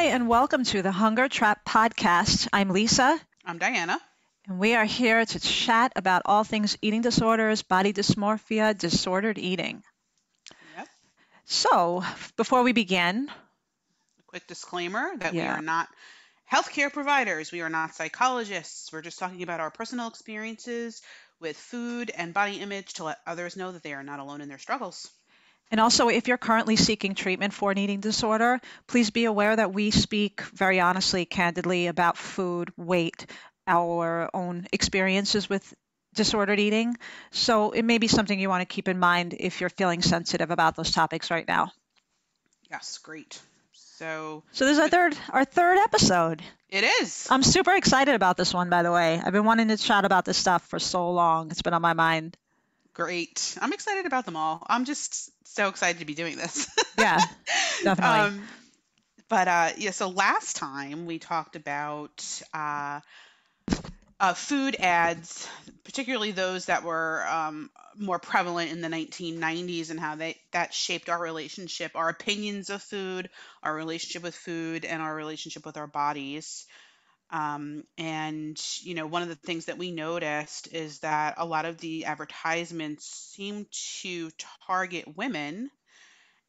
and welcome to the Hunger Trap Podcast. I'm Lisa, I'm Diana. and we are here to chat about all things eating disorders, body dysmorphia, disordered eating. Yep. So, before we begin, A quick disclaimer that we yeah, are not healthcare providers. We are not psychologists. We're just talking about our personal experiences with food and body image to let others know that they are not alone in their struggles. and also if you're currently seeking treatment for an eating disorder, please be aware that we speak very honestly, candidly about food, weight, our own experiences with disordered eating. So, it may be something you want to keep in mind if you're feeling sensitive about those topics right now. Yes, great. So So this is our third episode. it is. I'm super excited about this one, by the way. I've been wanting to chat about this stuff for so long. It's been on my mind. Great. I'm excited about them all. I'm just so excited to be doing this. Yeah, definitely. um, yeah, so last time we talked about food ads, particularly those that were more prevalent in the 1990s, and how that shaped our relationship, our opinions of food, our relationship with food, and our relationship with our bodies. And one of the things that we noticed is that a lot of the advertisements seem to target women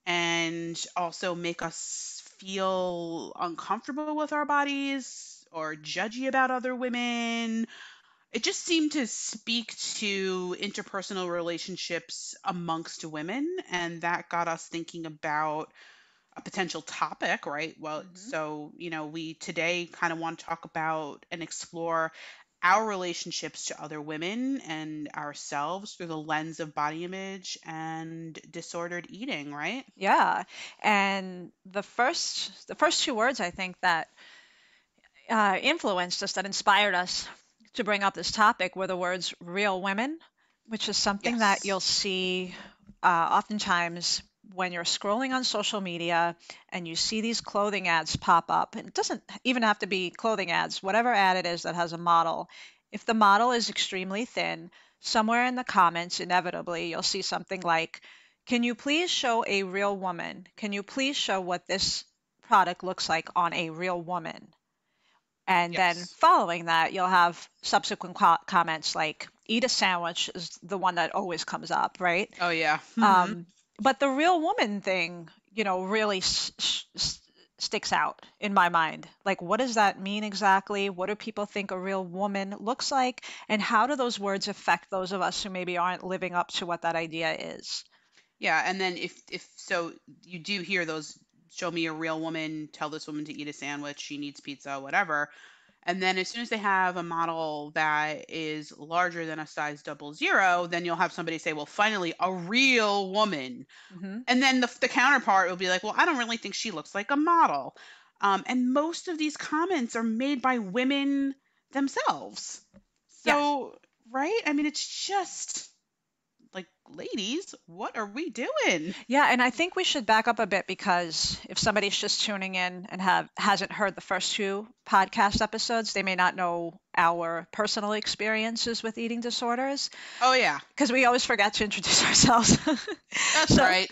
and also make us feel uncomfortable with our bodies or judgy about other women. It just seemed to speak to interpersonal relationships amongst women, and that got us thinking about a potential topic, right? Well, Hmm. so, we today kind of want to talk about and explore our relationships to other women and ourselves through the lens of body image and disordered eating, right? Yeah. And the first two words I think that influenced us, that inspired us to bring up this topic, were the words "real women," which is something that Yes. you'll see oftentimes when you're scrolling on social media and you see these clothing ads pop up. And it doesn't even have to be clothing ads, whatever ad it is that has a model. If the model is extremely thin, somewhere in the comments, inevitably, you'll see something like, "Can you please show a real woman? Can you please show what this product looks like on a real woman?" And then Yes. following that, you'll have subsequent comments like, "Eat a sandwich" is the one that always comes up, right? Oh, yeah. Um, but the real woman thing, really sticks out in my mind. Like, what does that mean exactly? What do people think a real woman looks like? And how do those words affect those of us who maybe aren't living up to what that idea is? Yeah, and then if so you do hear those, show me a real woman, tell this woman to eat a sandwich, she needs pizza, whatever. And then as soon as they have a model that is larger than a size 00, then you'll have somebody say, "Well, finally a real woman." Hmm. And then the counterpart will be like, "Well, I don't really think she looks like a model." And most of these comments are made by women themselves. Yes. So, right? I mean, it's just like, ladies, what are we doing? Yeah, and I think we should back up a bit because if somebody's just tuning in and hasn't heard the first two podcast episodes, they may not know our personal experiences with eating disorders Oh, yeah, because we always forget to introduce ourselves. that's So, right.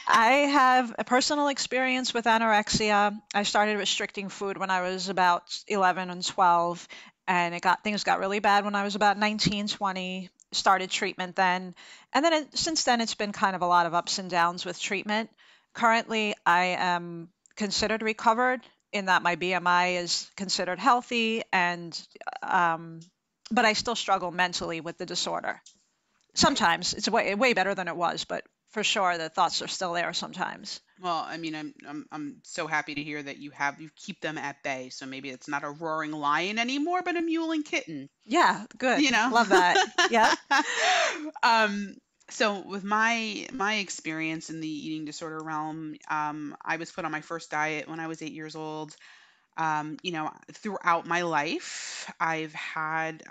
I have a personal experience with anorexia. I started restricting food when I was about 11 and 12, and things got really bad when I was about 19, 20. Started treatment then, and then since then it's been kind of a lot of ups and downs with treatment. Currently, I am considered recovered in that my BMI is considered healthy, and um, but I still struggle mentally with the disorder. Right. Sometimes it's way better than it was, but for sure the thoughts are still there sometimes. Well, I mean, I'm so happy to hear that you keep them at bay. So maybe it's not a roaring lion anymore, but a mewling kitten. Yeah, good. You know. Love that. Yep. um. So with my experience in the eating disorder realm, I was put on my first diet when I was 8 years old. Throughout my life, I've had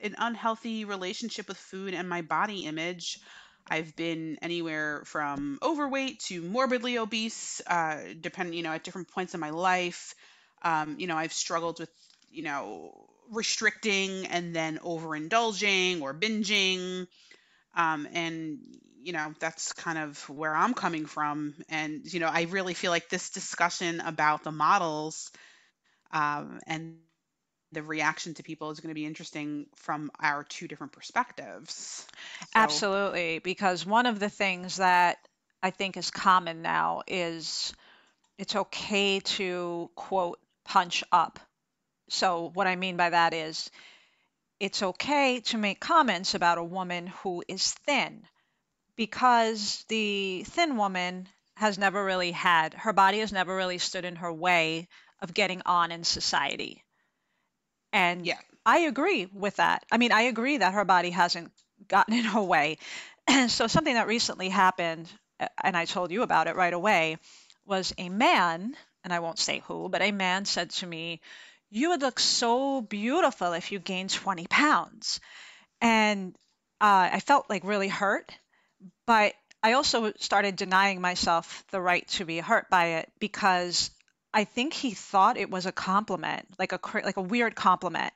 an unhealthy relationship with food and my body image. I've been anywhere from overweight to morbidly obese, depending, at different points in my life. I've struggled with, restricting and then overindulging or binging. And, that's kind of where I'm coming from. And, I really feel like this discussion about the models, and the reaction to people is going to be interesting from our two different perspectives. So, Absolutely, because one of the things that I think is common now is it's okay to quote punch up. So what I mean by that is it's okay to make comments about a woman who is thin because the thin woman has never really had, her body has never really stood in her way of getting on in society. And yeah. I agree with that. I mean, I agree that her body hasn't gotten in her way. And so something that recently happened, and I told you about it right away, was a man, and I won't say who, but a man said to me, "You would look so beautiful if you gained 20 pounds." And I felt like really hurt, but I also started denying myself the right to be hurt by it because I think he thought it was a compliment, like like a weird compliment,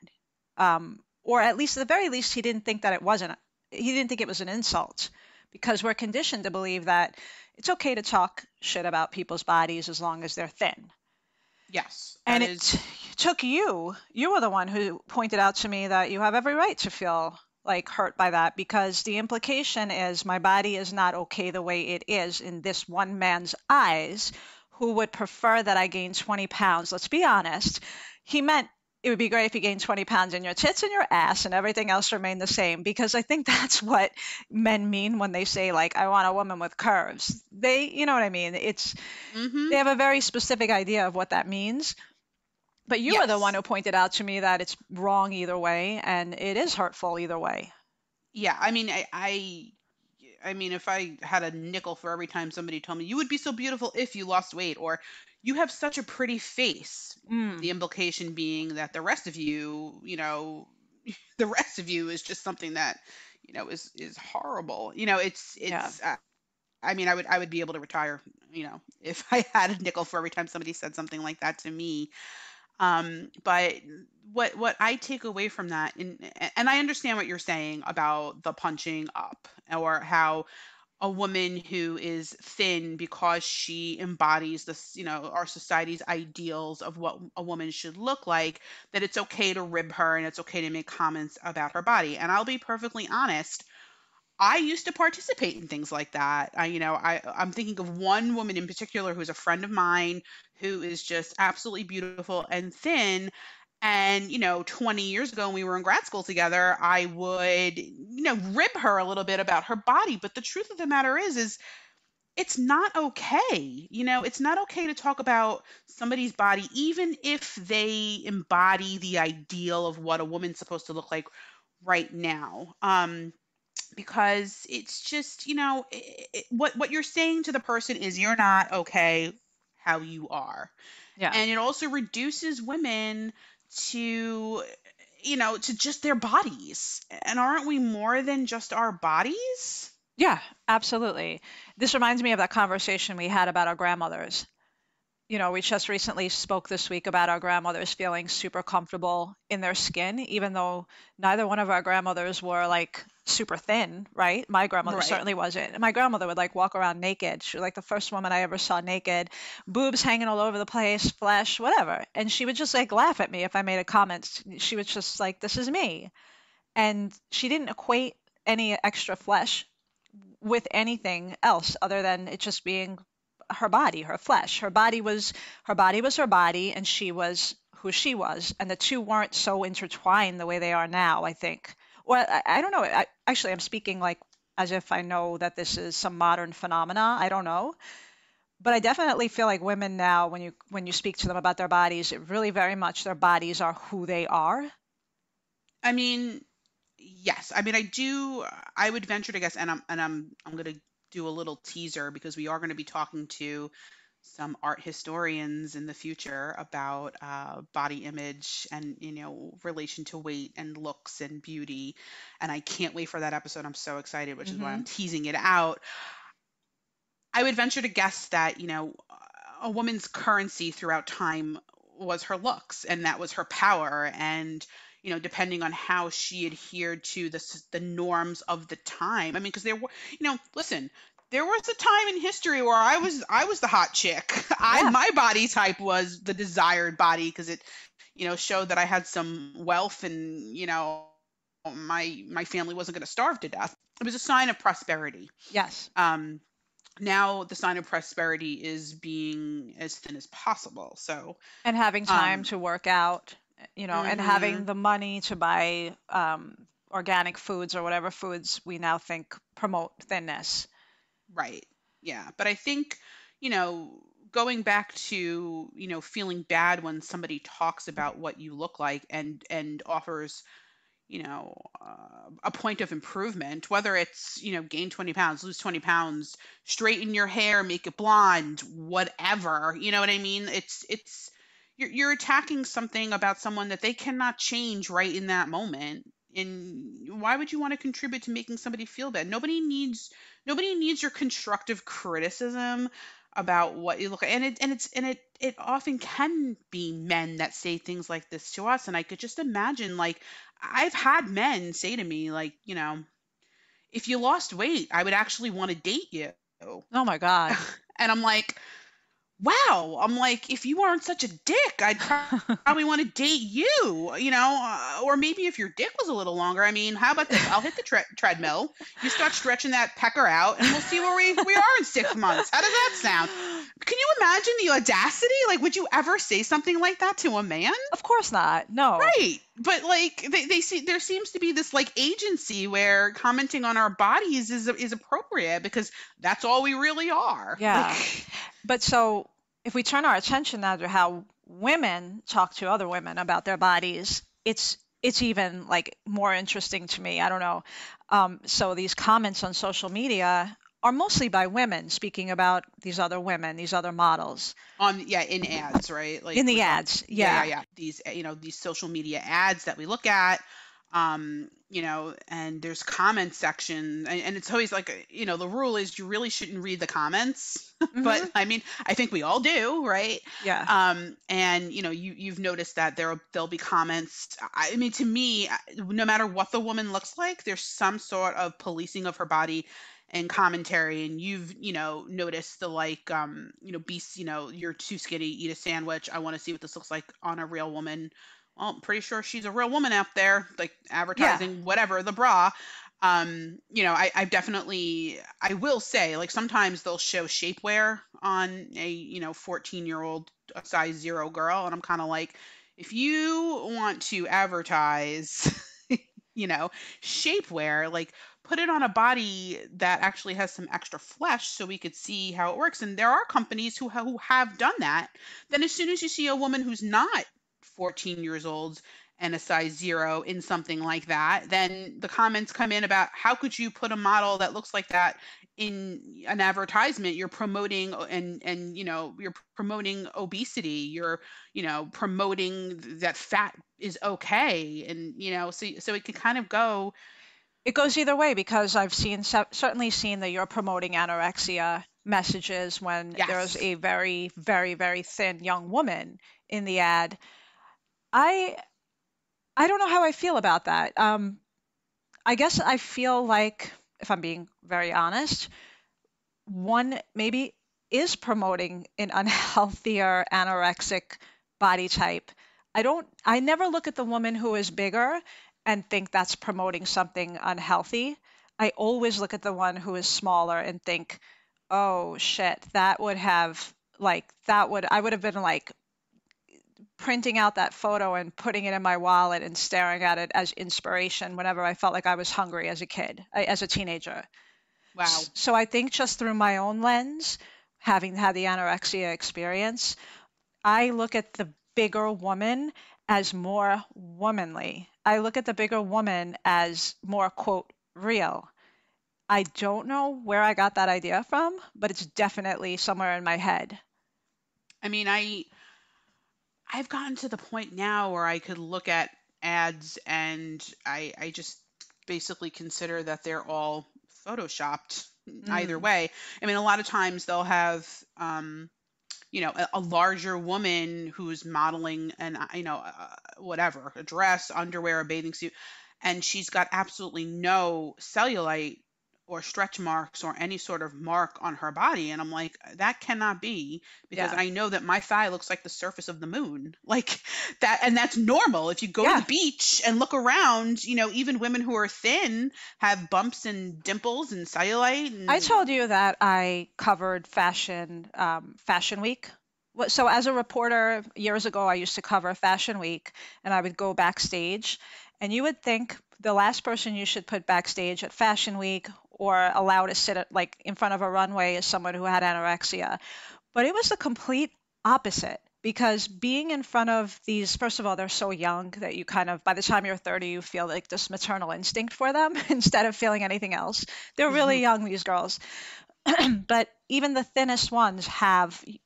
or at least at the very least he didn't think that it wasn't. He didn't think it was an insult because we're conditioned to believe that it's okay to talk shit about people's bodies as long as they're thin. Yes, that And is. it took you were the one who pointed out to me that you have every right to feel like hurt by that because the implication is my body is not okay the way it is in this one man's eyes who would prefer that I gain 20 pounds. Let's be honest. He meant it would be great if you gained 20 pounds in your tits and your ass and everything else remained the same because I think that's what men mean when they say like I want a woman with curves. You know what I mean? Hmm. They have a very specific idea of what that means. But you were the one Yes. who pointed out to me that it's wrong either way, and it is hurtful either way. Yeah, I mean, I mean, if I had a nickel for every time somebody told me you would be so beautiful if you lost weight, or you have such a pretty face, Mm, the implication being that the rest of you, the rest of you is just something that, is horrible. yeah. I mean, I would be able to retire, if I had a nickel for every time somebody said something like that to me. But what I take away from that, and I understand what you're saying about the punching up, or how a woman who is thin because she embodies this, our society's ideals of what a woman should look like, that it's okay to rib her and it's okay to make comments about her body. And I'll be perfectly honest, I used to participate in things like that. I'm thinking of one woman in particular who's a friend of mine who is just absolutely beautiful and thin. And, 20 years ago when we were in grad school together, I would, rib her a little bit about her body. But the truth of the matter is it's not okay. It's not okay to talk about somebody's body, even if they embody the ideal of what a woman's supposed to look like right now. Because it's just, what you're saying to the person is you're not okay how you are. Yeah. And it also reduces women to, to just their bodies. And aren't we more than just our bodies? Yeah, absolutely. This reminds me of that conversation we had about our grandmothers. We just recently spoke this week about our grandmothers feeling super comfortable in their skin, even though neither one of our grandmothers were like super thin, right? My grandmother Right. certainly wasn't. And my grandmother would like walk around naked. She was like the first woman I ever saw naked, boobs hanging all over the place, flesh, whatever. And she would just like laugh at me if I made a comment. She was just like, this is me. And she didn't equate any extra flesh with anything else other than it just being her body, her flesh. Her body was her body, and she was who she was, and the two weren't so intertwined the way they are now, I think. Well, I don't know. Actually, I'm speaking like as if I know that this is some modern phenomena. I don't know, but I definitely feel like women now, when you speak to them about their bodies, it really very much their bodies are who they are. I mean, yes. I mean, I would venture to guess, and I'm going to do a little teaser because we are going to be talking to some art historians in the future about body image and, relation to weight and looks and beauty. And I can't wait for that episode. I'm so excited, which is why I'm Hmm. teasing it out. I would venture to guess that, a woman's currency throughout time was her looks, and that was her power. And, depending on how she adhered to the norms of the time. I mean, because there were, listen, there was a time in history where I was the hot chick. Yeah. My body type was the desired body because it, showed that I had some wealth and, my family wasn't going to starve to death. It was a sign of prosperity. Yes. Now the sign of prosperity is being as thin as possible. So, And having time um, to work out, and having mhm, the money to buy organic foods or whatever foods we now think promote thinness. right. Yeah. But I think, you know, going back to, feeling bad when somebody talks about what you look like and offers, a point of improvement, whether it's, gain 20 pounds, lose 20 pounds, straighten your hair, make it blonde, whatever, you know what I mean? It's, you're attacking something about someone that they cannot change right in that moment. And why would you want to contribute to making somebody feel bad? Nobody needs your constructive criticism about what you look like. And it often can be men that say things like this to us. And I could just imagine, like, I've had men say to me, like, if you lost weight, I would actually want to date you. Oh my God. And I'm like, wow. I'm like, if you weren't such a dick, I'd probably want to date you, or maybe if your dick was a little longer. I mean, how about this? I'll hit the treadmill. You start stretching that pecker out, and we'll see where we are in 6 months. How does that sound? Can you imagine the audacity? Like, would you ever say something like that to a man? Of course not. No. Right. But like they see there seems to be this like agency where commenting on our bodies is appropriate because that's all we really are. Yeah. Like, But so if we turn our attention now to how women talk to other women about their bodies, it's even like more interesting to me. I don't know. So these comments on social media are mostly by women speaking about these other women, these other models in ads, right? in Like the we're talking, ads. yeah, Yeah. yeah. These social media ads that we look at, and there's comment section, and it's always like, the rule is you really shouldn't read the comments, Hmm. but I mean, I think we all do, right? Yeah. And you've noticed that there'll be comments. I mean, to me, no matter what the woman looks like, there's some sort of policing of her body and commentary, and you've noticed the like you're too skinny, eat a sandwich, I want to see what this looks like on a real woman. Well, I'm pretty sure she's a real woman out there, like Yeah. advertising whatever the bra. I've definitely, I will say, like, sometimes they'll show shapewear on a 14-year-old, a size zero girl, and I'm kind of like, if you want to advertise you know shapewear, like, put it on a body that actually has some extra flesh so we could see how it works. And there are companies who have done that. Then as soon as you see a woman who's not 14 years old and a size zero in something like that, then the comments come in about how could you put a model that looks like that in an advertisement. You're promoting, and you're promoting obesity. You're promoting that fat is okay. And so it can kind of go. It goes either way because I've certainly seen that you're promoting anorexia messages when there's Yes. a very, very, very thin young woman in the ad. I I don't know how I feel about that. I guess I feel like, if I'm being very honest, one maybe is promoting an unhealthier anorexic body type. I never look at the woman who is bigger and think that's promoting something unhealthy. I always look at the one who is smaller and think, oh shit, I would have been like printing out that photo and putting it in my wallet and staring at it as inspiration whenever I felt like I was hungry as a kid, as a teenager. Wow. So I think just through my own lens, having had the anorexia experience, I look at the bigger woman as more womanly. I look at the bigger woman as more, quote, real. I don't know where I got that idea from, but it's definitely somewhere in my head. I mean, I've gotten to the point now where I could look at ads and I just basically consider that they're all photoshopped either Mm, way. I mean, a lot of times they'll have a larger woman who's modeling, and whatever, a dress, underwear, a bathing suit, and she's got absolutely no cellulite or stretch marks or any sort of mark on her body. And I'm like, that cannot be, because Yeah. I know that my thigh looks like the surface of the moon. Like that, and that's normal. If you go to Yeah. the beach and look around, even women who are thin have bumps and dimples and cellulite I and told you that I covered Fashion Week. So as a reporter years ago, I used to cover Fashion Week, and I would go backstage. And you would think the last person you should put backstage at Fashion Week or allow to sit like in front of a runway is someone who had anorexia. But it was the complete opposite, because being in front of these, first of all, they're so young that you kind of, by the time you're 30, you feel like this maternal instinct for them instead of feeling anything else. They're really young, these girls. But even the thinnest ones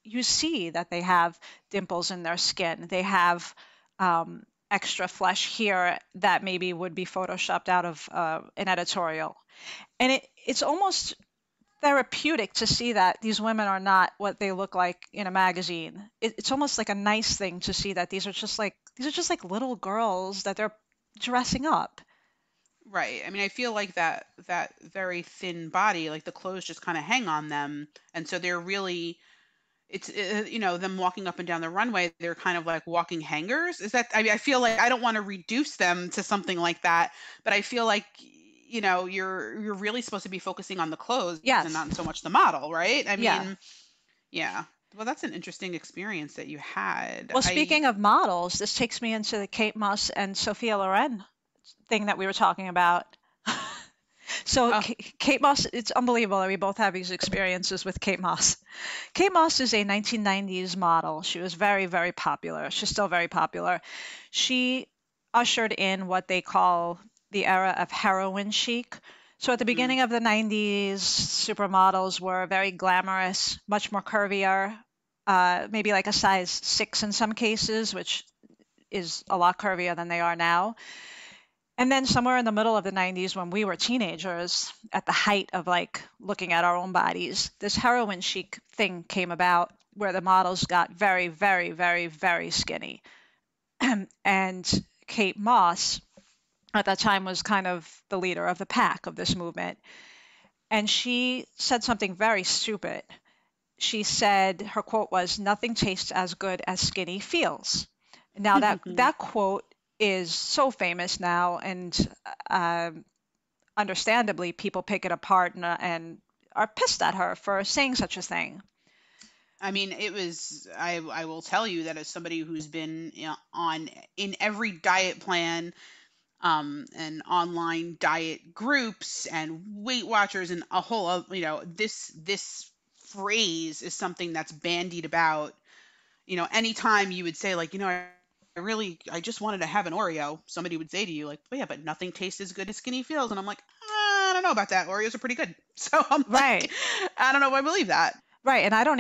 you see that they have dimples in their skin. They have extra flesh here that maybe would be photoshopped out of an editorial. And it's almost therapeutic to see that these women are not what they look like in a magazine. It's almost like a nice thing to see that these are just like little girls that they're dressing up. right. I mean, I feel like that very thin body, like the clothes just kind of hang on them, and so they're really it's them walking up and down the runway, they're kind of like walking hangers. Is that, I mean, I feel like I don't want to reduce them to something like that, but I feel like you're really supposed to be focusing on the clothes and Yes. not so much the model, right? I Yeah. mean, yeah. Well, that's an interesting experience that you had. Well, I speaking of models, this takes me into the Kate Moss and Sophia Loren thing that we were talking about. So Oh, Kate Moss, it's unbelievable that we both have these experiences with Kate Moss. Kate Moss is a 1990s model. She was very, very popular. She's still very popular. She ushered in what they call the era of heroin chic. So at the mm, beginning of the 90s, supermodels were very glamorous, much more curvier, maybe like a size 6 in some cases, which is a lot curvier than they are now. And then somewhere in the middle of the 90s, when we were teenagers, at the height of like looking at our own bodies, this heroin chic thing came about where the models got very, very, very, very skinny. And Kate Moss at that time was kind of the leader of the pack of this movement. And she said something very stupid. She said, her quote was, "Nothing tastes as good as skinny feels." Now that quote is so famous now, and uh, understandably, people pick it apart and are pissed at her for saying such a thing. I mean, I will tell you that as somebody who's been on in every diet plan, and online diet groups and Weight Watchers and a whole this phrase is something that's bandied about. Anytime you would say, like, I just wanted to have an Oreo, somebody would say to you, like, well, yeah, but nothing tastes as good as skinny feels. And I'm like, I don't know about that. Oreos are pretty good. So I'm like, Right, I don't know if I believe that. right. And I don't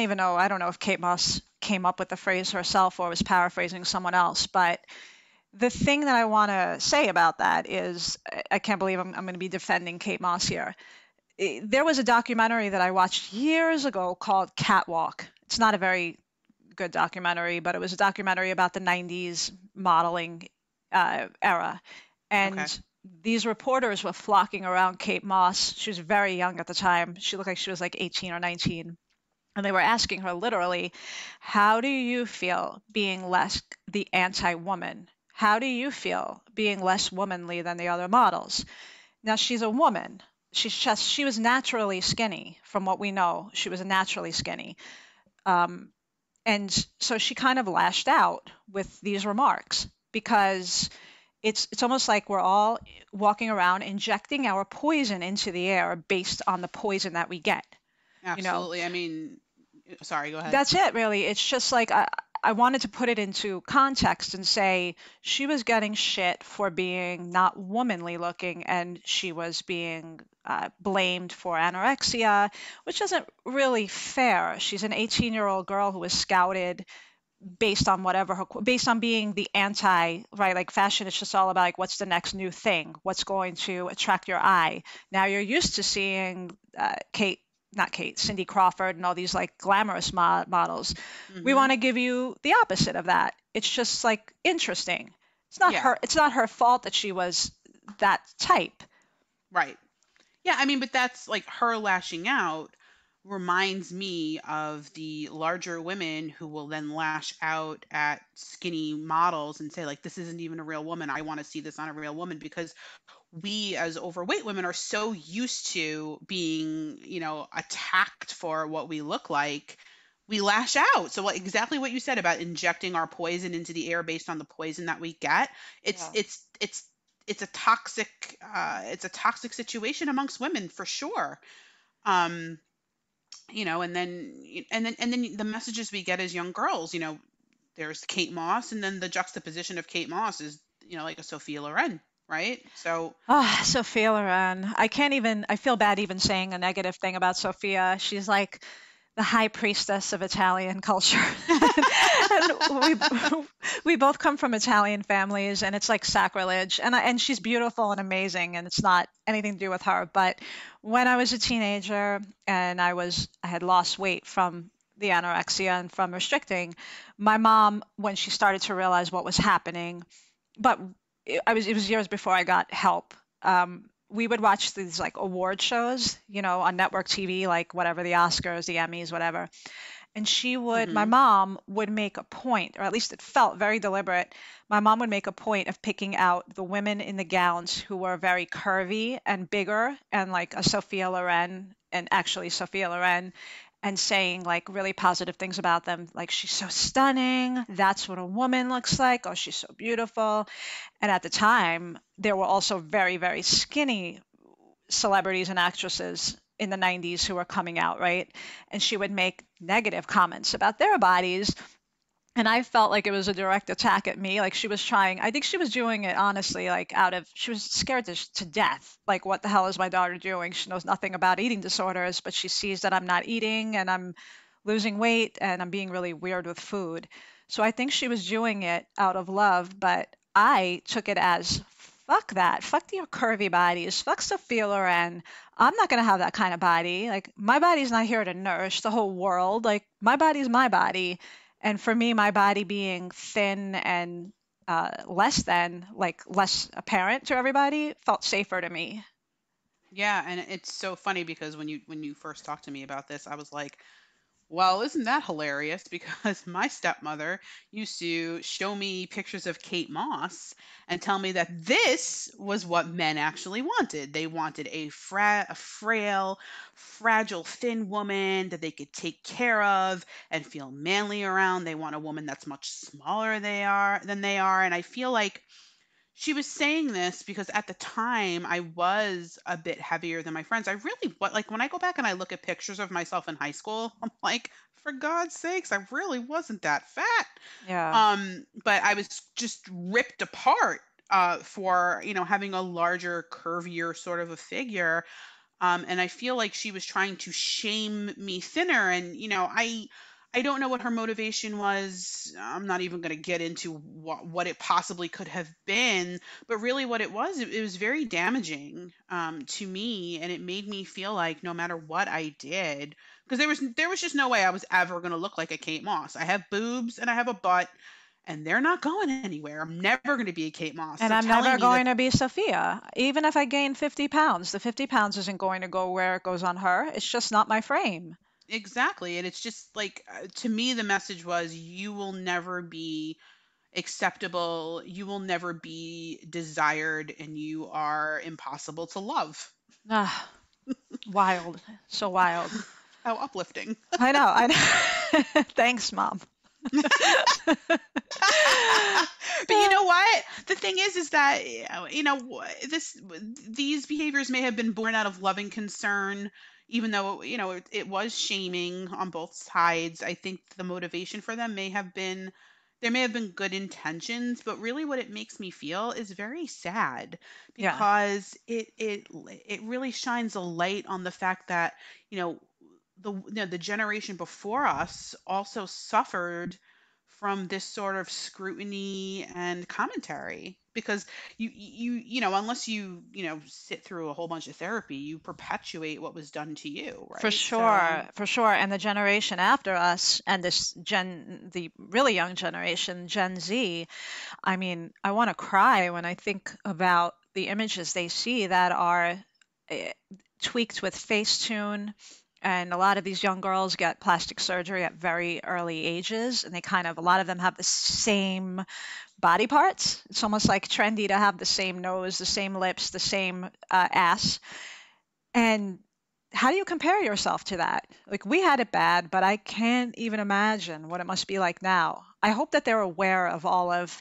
know if Kate Moss came up with the phrase herself or was paraphrasing someone else, but the thing that I want to say about that is I can't believe I'm going to be defending Kate Moss here. There was a documentary that I watched years ago called Catwalk. It's not a very good documentary, but it was a documentary about the 90s modeling era. Okay. And these reporters were flocking around Kate Moss. She was very young at the time. She looked like she was like 18 or 19. And they were asking her literally, how do you feel being less the anti-woman? How do you feel being less womanly than the other models? Now she's a woman. She was naturally skinny from what we know. She was naturally skinny. Um, and so she kind of lashed out with these remarks because it's almost like we're all walking around injecting our poison into the air based on the poison that we get. You know, Absolutely. I mean, sorry, go ahead. that's it, really. It's just like I wanted to put it into context and say she was getting shit for being not womanly looking, and she was being blamed for anorexia, which isn't really fair. She's an 18-year-old girl who was scouted based on based on being the anti, right? Like fashion, it's just all about like what's the next new thing, what's going to attract your eye. Now you're used to seeing not Kate, Cindy Crawford and all these like glamorous models. We Hmm. want to give you the opposite of that. It's just like interesting. Yeah, it's not her fault that she was that type. right. Yeah, I mean, but that's like her lashing out reminds me of the larger women who will then lash out at skinny models and say, like, this isn't even a real woman. I want to see this on a real woman, because we as overweight women are so used to being, attacked for what we look like. We lash out. So exactly what you said about injecting our poison into the air based on the poison that we get. It's Yeah. it's it's it's a toxic situation amongst women for sure. Um, and then the messages we get as young girls, there's Kate Moss, and then the juxtaposition of Kate Moss is, like a Sophia Loren, right? So Ah, Sophia Loren. I feel bad even saying a negative thing about Sophia. She's like the high priestess of Italian culture. And we both come from Italian families, and it's like sacrilege. And she's beautiful and amazing, and it's not anything to do with her. But when I was a teenager and I had lost weight from the anorexia and from restricting, my mom, when she started to realize what was happening, but it was years before I got help. We would watch these like award shows, on network TV, like whatever, the Oscars, the Emmys, whatever. And my mhm. mom would make a point, or at least it felt very deliberate. My mom would make a point of picking out the women in the gowns who were very curvy and bigger, and like a Sophia Loren, and actually Sophia Loren, and saying like really positive things about them. Like, she's so stunning. That's what a woman looks like. Oh, she's so beautiful. And at the time, there were also very, very skinny celebrities and actresses in the 90s who were coming out, right? And she would make negative comments about their bodies. And I felt like it was a direct attack at me. Like, I think she was doing it honestly, like she was scared to death. Like, what the hell is my daughter doing? She knows nothing about eating disorders, but she sees that I'm not eating and I'm losing weight and I'm being really weird with food. So I think she was doing it out of love, but I took it as fuck that. Fuck your curvy bodies. Fuck Sophia Loren. I'm not going to have that kind of body. Like, my body's not here to nourish the whole world. Like, my body's my body. And for me, my body being thin and less apparent to everybody felt safer to me. Yeah, and it's so funny because when you first talked to me about this, I was like, well, isn't that hilarious? Because my stepmother used to show me pictures of Kate Moss and tell me that this was what men actually wanted. They wanted a frail, fragile, thin woman that they could take care of and feel manly around. They want a woman that's much smaller than they are. And I feel like she was saying this because at the time I was a bit heavier than my friends. I really, what like when I go back and I look at pictures of myself in high school, I'm like, for God's sakes, I really wasn't that fat. Yeah. But I was just ripped apart for, having a larger, curvier sort of a figure. And I feel like she was trying to shame me thinner. And, I don't know what her motivation was. I'm not even going to get into what it possibly could have been, but really what it was very damaging to me, and it made me feel like no matter what I did, because there was just no way I was ever going to look like a Kate Moss. I have boobs and I have a butt, and they're not going anywhere. I'm never going to be a Kate Moss. And So I'm telling never me that going to be Sophia. Even if I gain 50 pounds, the 50 pounds isn't going to go where it goes on her. It's just not my frame. exactly, and it's just like to me the message was you will never be acceptable, you will never be desired, and you are impossible to love. Ah, wild. So wild. How uplifting. I know. I know. Thanks, Mom. But you know what? The thing is that this these behaviors may have been born out of loving concern, even though it was shaming on both sides. I think the motivation for them may have been there may have been good intentions, but really what it makes me feel is very sad, Yeah. because it really shines a light on the fact that you know the generation before us also suffered from this sort of scrutiny and commentary. because you know, unless you sit through a whole bunch of therapy, you perpetuate what was done to you, For right? So sure, for sure. And the generation after us and the really young generation, Gen Z, I mean, I want to cry when I think about the images they see that are eh, tweaked with Facetune. And a lot of these young girls get plastic surgery at very early ages, and a lot of them have the same body parts. It's almost like trendy to have the same nose, the same lips, the same ass. And how do you compare yourself to that? Like, we had it bad, but I can't even imagine what it must be like now. I hope that they're aware of all of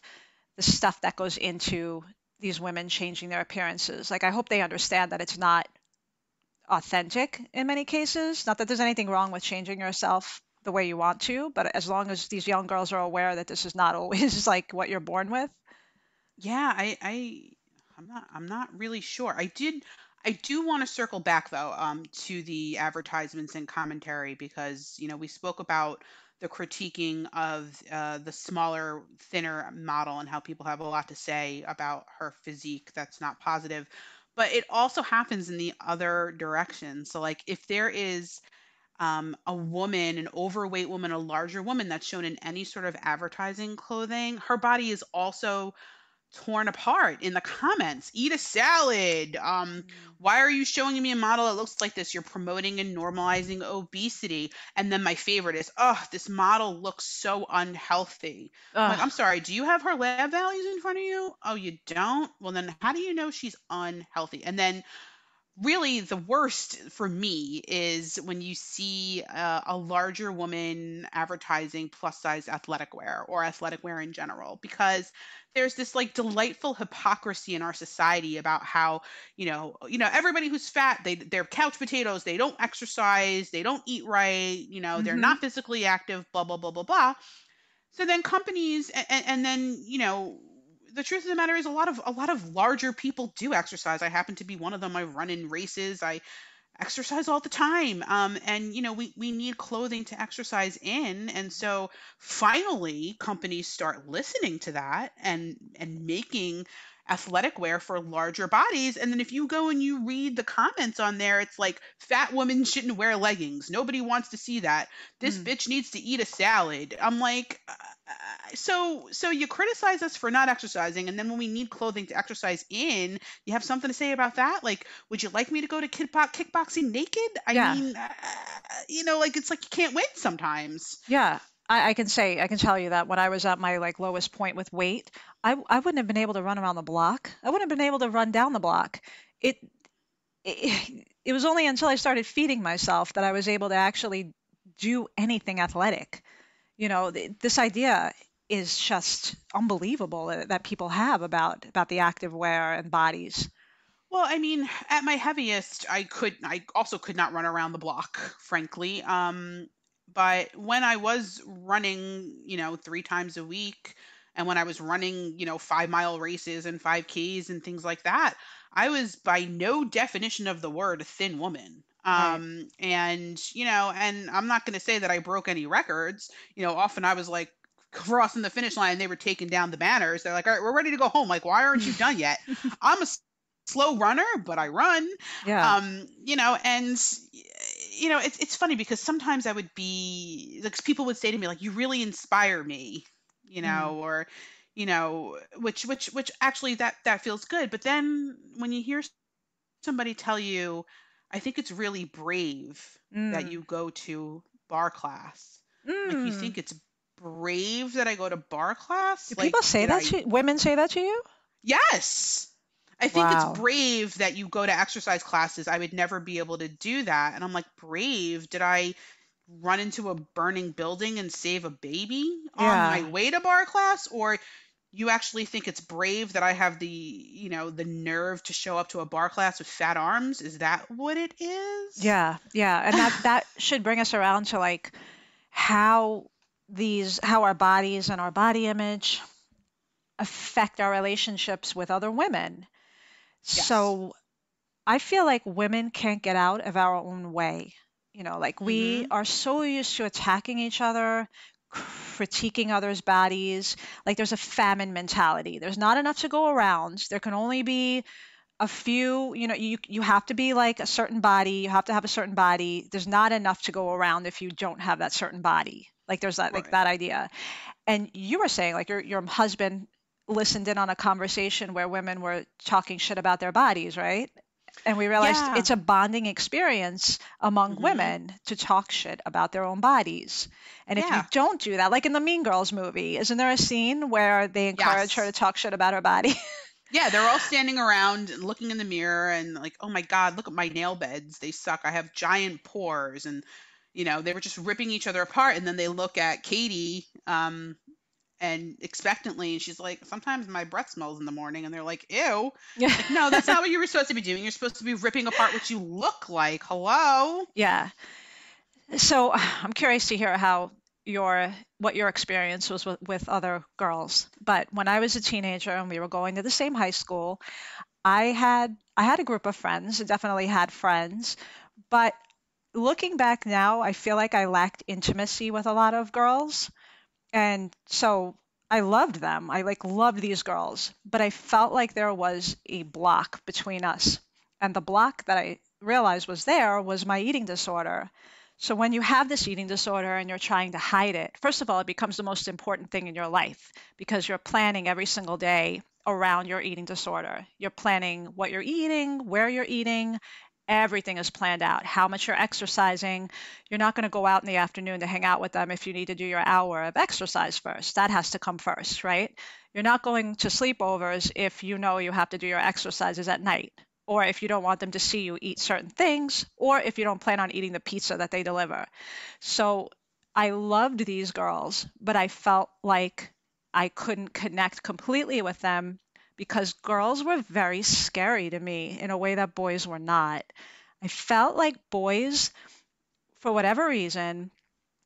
the stuff that goes into these women changing their appearances. Like, I hope they understand that it's not authentic in many cases. Not that there's anything wrong with changing yourself the way you want to, but as long as these young girls are aware that this is not always like what you're born with. yeah, I'm not really sure. I do want to circle back though, to the advertisements and commentary, because we spoke about the critiquing of the smaller, thinner model and how people have a lot to say about her physique that's not positive. But it also happens in the other direction. So like if there is a woman, an overweight woman, a larger woman that's shown in any sort of advertising clothing, her body is also torn apart in the comments. Eat a salad. Mm. Why are you showing me a model that looks like this? You're promoting and normalizing obesity. And then my favorite is, oh, this model looks so unhealthy. I'm like, Ugh. I'm sorry, do you have her lab values in front of you? Oh, you don't? Well, then how do you know she's unhealthy? And then really the worst for me is when you see a larger woman advertising plus size athletic wear or athletic wear in general, because there's this like delightful hypocrisy in our society about how everybody who's fat, they're couch potatoes, they don't exercise, they don't eat right, they're Hmm. not physically active, blah blah blah blah blah. So then companies, and then the truth of the matter is a lot of larger people do exercise. I happen to be one of them. I run in races. I exercise all the time. And we need clothing to exercise in. And so finally companies start listening to that and making athletic wear for larger bodies. And then if you go and you read the comments on there, it's like fat women shouldn't wear leggings. Nobody wants to see that. This Mm. bitch needs to eat a salad. I'm like, so you criticize us for not exercising, and then when we need clothing to exercise in, you have something to say about that? Like, would you like me to go to kickboxing naked? I Yeah, mean, like it's like you can't win sometimes. yeah. I can tell you that when I was at my like lowest point with weight, I wouldn't have been able to run around the block. I wouldn't have been able to run down the block. It it was only until I started feeding myself that I was able to actually do anything athletic. This idea is just unbelievable that people have about the active wear and bodies. Well, I mean, at my heaviest, I also could not run around the block, frankly. But when I was running, 3 times a week, and when I was running, 5 mile races and 5Ks and things like that, I was by no definition of the word a thin woman. Right. And I'm not going to say that I broke any records. Often I was like crossing the finish line, they were taking down the banners. They're like, all right, we're ready to go home. Like, why aren't you done yet? I'm a slow runner, but I run. Yeah. And it's funny because sometimes I would be like, people would say to me like, you really inspire me, Mm. or which actually that feels good. But then when you hear somebody tell you, I think it's really brave that Mm. you go to bar class. I'm like, you Mm. think it's brave that I go to bar class? Do Like, people say did that I? to women say that to you? Yes. I think it's Wow. brave that you go to exercise classes. I would never be able to do that. And I'm like, brave? Did I run into a burning building and save a baby on my Yeah. way to bar class? Or you actually think it's brave that I have the nerve to show up to a bar class with fat arms? Is that what it is? Yeah. Yeah. And that should bring us around to like how how our bodies and our body image affect our relationships with other women. Yes. So I feel like women can't get out of our own way. Like we Mhm. are so used to attacking each other, critiquing others' bodies. Like there's a famine mentality. There's not enough to go around. There can only be a few, you have to be like a certain body, you have to have a certain body. There's not enough to go around if you don't have that certain body. Like there's that like Right. that idea. And you were saying like your husband listened in on a conversation where women were talking shit about their bodies, right? And we realized Yeah. it's a bonding experience among Hmm. women to talk shit about their own bodies. And if you Yeah. don't do that, like in the Mean Girls movie, isn't there a scene where they encourage her to Yes. talk shit about her body? Yeah, they're all standing around and looking in the mirror and like, oh my God, look at my nail beds. They suck. I have giant pores. And, they were just ripping each other apart. And then they look at Katie and expectantly, and she's like, sometimes my breath smells in the morning. And they're like, ew. Yeah. Like, no, that's not what you were supposed to be doing. You're supposed to be ripping apart what you look like. Hello? Yeah. So I'm curious to hear how what your experience was with other girls. But when I was a teenager and we were going to the same high school, I had a group of friends, definitely had friends, but looking back now, I feel like I lacked intimacy with a lot of girls. And so I loved them. I like loved these girls, but I felt like there was a block between us. And the block that I realized was there was my eating disorder. So when you have this eating disorder and you're trying to hide it, first of all, it becomes the most important thing in your life because you're planning every single day around your eating disorder. You're planning what you're eating, where you're eating, everything is planned out, how much you're exercising. You're not going to go out in the afternoon to hang out with them if you need to do your hour of exercise first. That has to come first, right? You're not going to sleepovers if you know you have to do your exercises at night, or if you don't want them to see you eat certain things, or if you don't plan on eating the pizza that they deliver. So I loved these girls, but I felt like I couldn't connect completely with them because girls were very scary to me in a way that boys were not. I felt like boys, for whatever reason,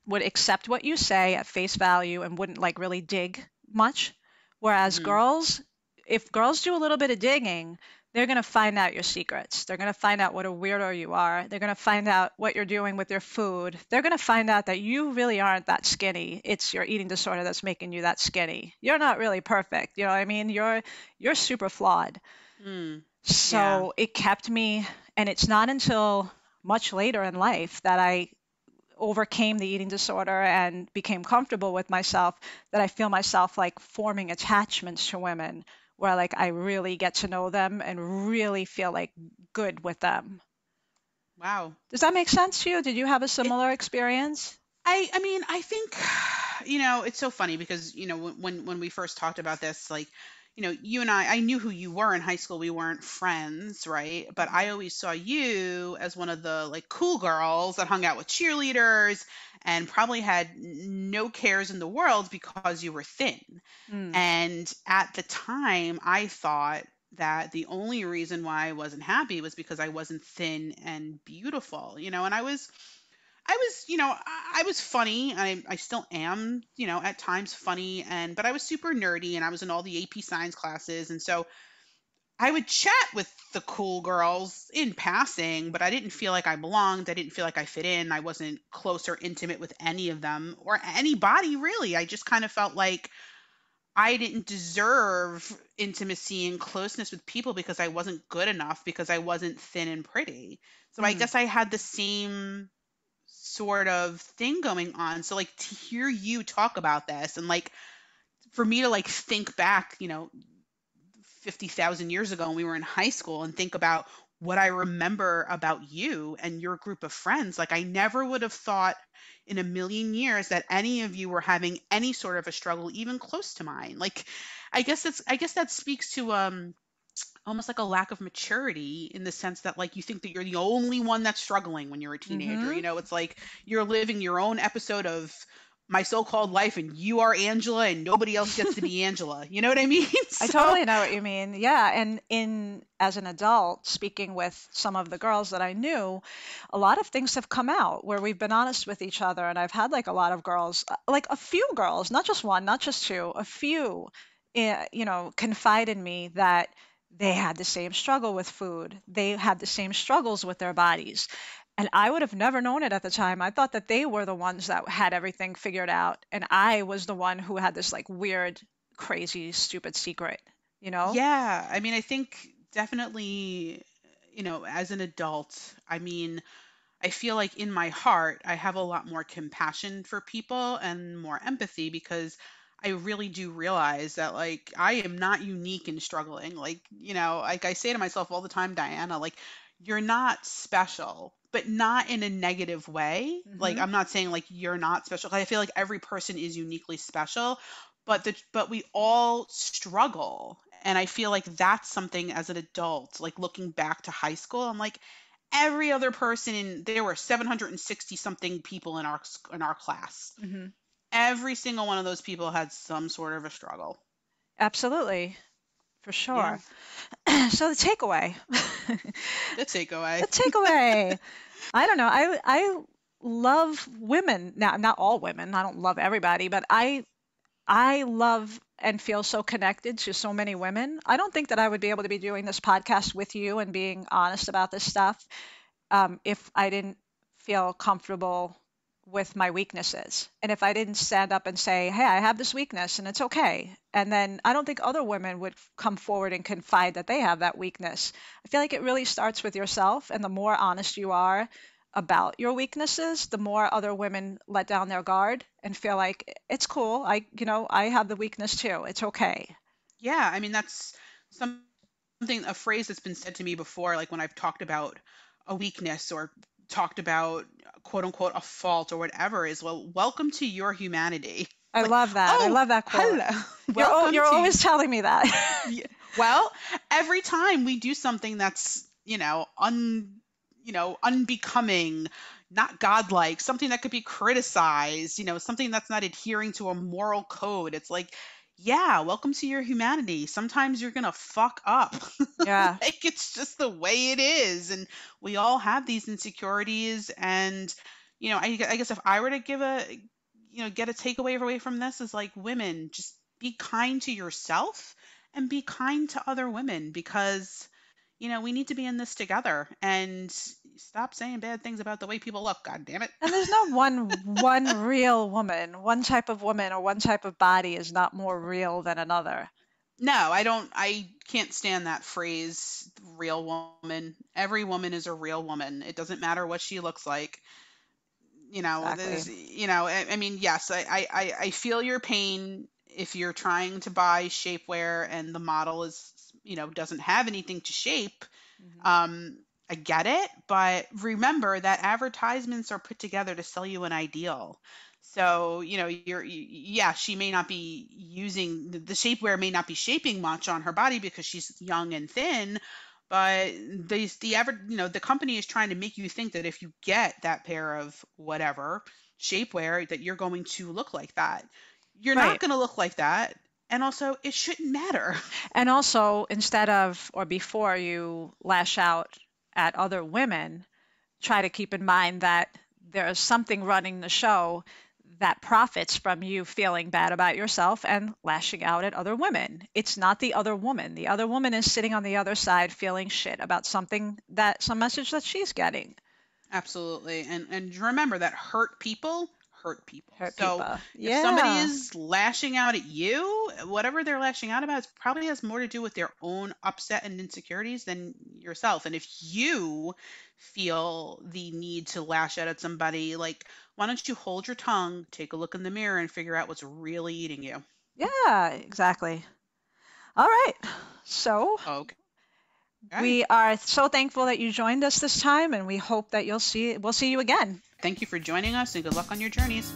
would accept what you say at face value and wouldn't like really dig much. Whereas Hmm. girls, if girls do a little bit of digging, they're going to find out your secrets. They're going to find out what a weirdo you are. They're going to find out what you're doing with your food. They're going to find out that you really aren't that skinny. It's your eating disorder that's making you that skinny. You're not really perfect. You know what I mean? You're super flawed. Hmm. Yeah. So it kept me, and it's not until much later in life that I overcame the eating disorder and became comfortable with myself that I feel myself like forming attachments to women where like I really get to know them and really feel like good with them. Wow. Does that make sense to you? Did you have a It, similar experience? I mean, I think, it's so funny because, when we first talked about this, like, you and I knew who you were in high school. We weren't friends, right? But I always saw you as one of the like cool girls that hung out with cheerleaders and probably had no cares in the world because you were thin. Mm, And at the time, I thought that the only reason why I wasn't happy was because I wasn't thin and beautiful, and I was funny. I still am, at times funny, but I was super nerdy and I was in all the AP science classes. And so I would chat with the cool girls in passing, but I didn't feel like I belonged. I didn't feel like I fit in. I wasn't close or intimate with any of them or anybody really. I just kind of felt like I didn't deserve intimacy and closeness with people because I wasn't good enough because I wasn't thin and pretty. So I mm. guess I had the same sort of thing going on. So like to hear you talk about this and like for me to like think back, 50,000 years ago when we were in high school and think about what I remember about you and your group of friends, like I never would have thought in a million years that any of you were having any sort of a struggle even close to mine. Like I guess that speaks to almost like a lack of maturity in the sense that like you think that you're the only one that's struggling when you're a teenager. Mm-hmm. It's like you're living your own episode of my so-called life and you are Angela and nobody else gets to be Angela. You know what I mean? I So, totally know what you mean. Yeah, and in as an adult, speaking with some of the girls that I knew, a lot of things have come out where we've been honest with each other, and I've had like a lot of girls, like a few girls, not just one, not just two, a few, confide in me that they had the same struggle with food. They had the same struggles with their bodies. And I would have never known it at the time. I thought that they were the ones that had everything figured out. And I was the one who had this like weird, crazy, stupid secret, you know? Yeah, I mean, I think definitely, as an adult, I mean, I feel like in my heart, I have a lot more compassion for people and more empathy because I really do realize that, like, I am not unique in struggling. Like, like I say to myself all the time, Diana, like, you're not special, but not in a negative way. Like, Hmm. I'm not saying like you're not special. I feel like every person is uniquely special, but we all struggle. And I feel like that's something as an adult, like looking back to high school, I'm like, every other person there were 760 something people in our class. Hmm. Every single one of those people had some sort of a struggle. Absolutely, for Yeah. sure. So the takeaway, The takeaway. the takeaway. I don't know. I love women. Now, not all women. I don't love everybody, but I love and feel so connected to so many women. I don't think that I would be able to be doing this podcast with you and being honest about this stuff if I didn't feel comfortable with my weaknesses. And if I didn't stand up and say, hey, I have this weakness and it's okay. And then I don't think other women would come forward and confide that they have that weakness. I feel like it really starts with yourself. And the more honest you are about your weaknesses, the more other women let down their guard and feel like it's cool. I have the weakness too. It's okay. Yeah, I mean that's something a phrase that's been said to me before, like when I've talked about a weakness or talked about quote unquote a fault or whatever, is, well, welcome to your humanity. I Like, love that. I oh, love that quote. hello. You're, Welcome you're to always telling me that. Yeah. Well, every time we do something that's, unbecoming, not godlike, something that could be criticized, something that's not adhering to a moral code, it's like, yeah, welcome to your humanity. Sometimes you're gonna fuck up. Yeah. Like, it's just the way it is. And we all have these insecurities. And, I guess if I were to get a takeaway away from this, is like, women, just be kind to yourself and be kind to other women because we need to be in this together, and stop saying bad things about the way people look. God damn it. And there's no one real woman. One type of woman or one type of body is not more real than another. No, I can't stand that phrase, real woman. Every woman is a real woman. It doesn't matter what she looks like. Exactly. There's, I mean, yes, I feel your pain if you're trying to buy shapewear and the model is, doesn't have anything to shape. Hmm. Um, I get it, but remember that advertisements are put together to sell you an ideal. So, yeah, she may not be using the shapewear may not be shaping much on her body because she's young and thin, but the company is trying to make you think that if you get that pair of whatever shapewear that you're going to look like that. You're not Right. going to look like that. And also, it shouldn't matter. And also, instead of or before you lash out at other women, try to keep in mind that there's something running the show that profits from you feeling bad about yourself and lashing out at other women. It's not the other woman. The other woman is sitting on the other side feeling shit about some message that she's getting. Absolutely. And remember that hurt people hurt people. Hurt So people. if somebody Yeah. is lashing out at you, whatever they're lashing out about probably has more to do with their own upset and insecurities than yourself. And if you feel the need to lash out at somebody, like, why don't you hold your tongue, take a look in the mirror, and figure out what's really eating you? Yeah, exactly. All right. So Okay. we are so thankful that you joined us this time, and we hope that we'll see you again. Thank you for joining us and good luck on your journeys.